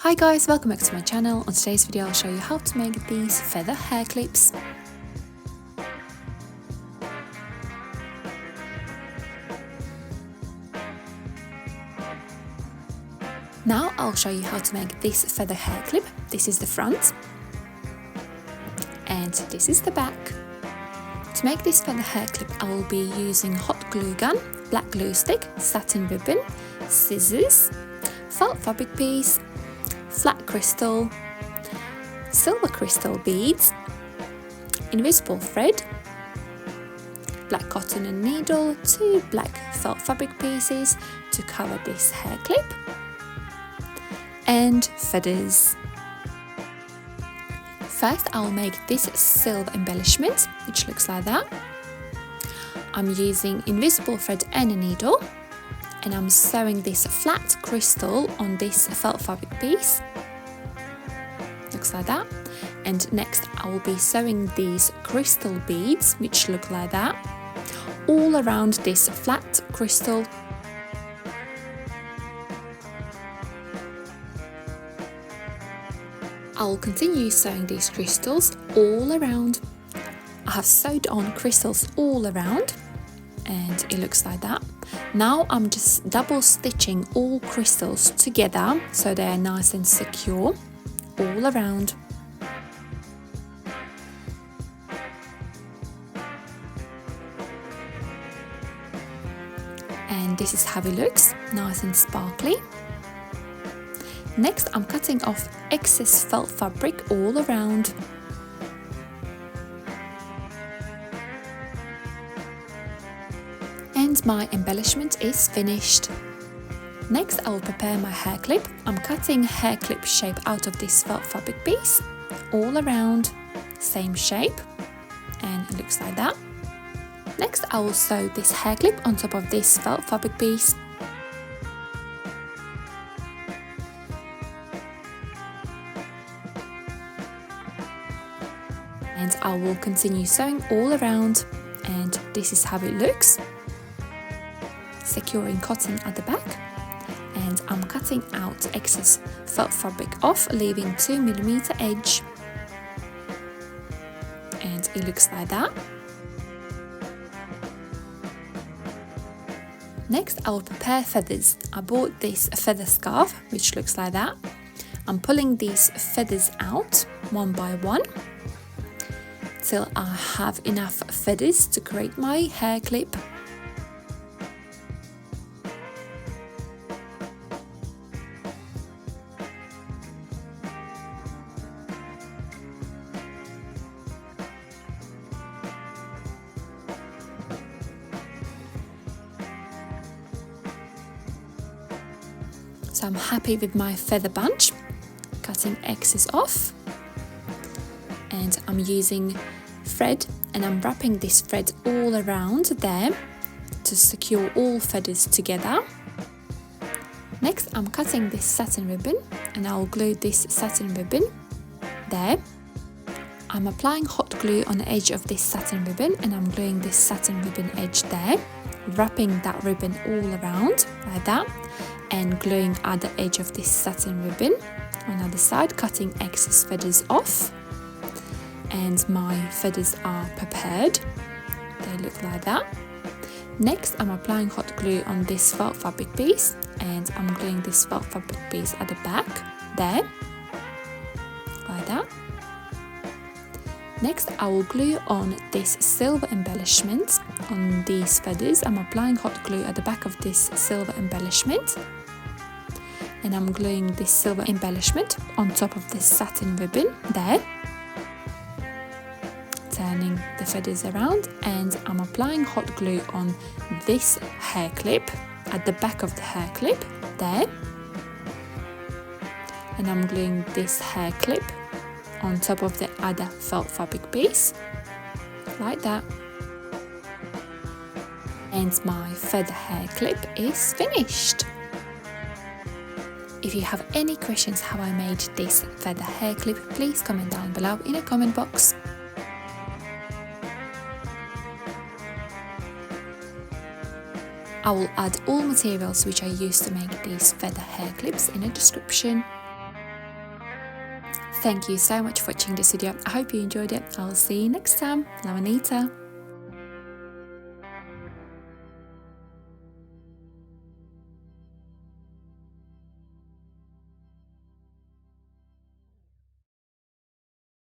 Hi guys, welcome back to my channel. On today's video I'll show you how to make these feather hair clips. Now I'll show you how to make this feather hair clip. This is the front and this is the back. To make this feather hair clip I will be using hot glue gun, black glue stick, satin ribbon, scissors, felt fabric piece, flat crystal, silver crystal beads, invisible thread, black cotton and needle, 2 black felt fabric pieces to cover this hair clip, and feathers. First I'll make this silver embellishment, which looks like that. I'm using invisible thread and a needle, and I'm sewing this flat crystal on this felt fabric piece. Looks like that. And next I will be sewing these crystal beads, which look like that, all around this flat crystal. I'll continue sewing these crystals all around. I have sewed on crystals all around and it looks like that. Now I'm just double stitching all crystals together so they are nice and secure all around. And this is how it looks, nice and sparkly. Next I'm cutting off excess felt fabric all around. And my embellishment is finished. Next I will prepare my hair clip. I'm cutting hair clip shape out of this felt fabric piece all around, same shape, and it looks like that. Next I will sew this hair clip on top of this felt fabric piece. And I will continue sewing all around, and this is how it looks. Securing cotton at the back, and I'm cutting out excess felt fabric off, leaving 2mm edge, and it looks like that. Next I will prepare feathers. I bought this feather scarf which looks like that. I'm pulling these feathers out one by one till I have enough feathers to create my hair clip. So I'm happy with my feather bunch, cutting excess off, and I'm using thread and I'm wrapping this thread all around there to secure all feathers together. Next I'm cutting this satin ribbon and I'll glue this satin ribbon there. I'm applying hot glue on the edge of this satin ribbon and I'm gluing this satin ribbon edge there, wrapping that ribbon all around like that, and gluing at the edge of this satin ribbon on the other side, cutting excess feathers off. And my feathers are prepared, they look like that. Next I'm applying hot glue on this felt fabric piece and I'm gluing this felt fabric piece at the back there, like that. Next I will glue on this silver embellishment on these feathers. I'm applying hot glue at the back of this silver embellishment, and I'm gluing this silver embellishment on top of this satin ribbon there, turning the feathers around, and I'm applying hot glue on this hair clip at the back of the hair clip there, and I'm gluing this hair clip on top of the other felt fabric piece like that. And my feather hair clip is finished. If you have any questions how I made this feather hair clip, please comment down below in a comment box. I will add all materials which I used to make these feather hair clips in a description. Thank you so much for watching this video. I hope you enjoyed it. I'll see you next time. Love, Anita.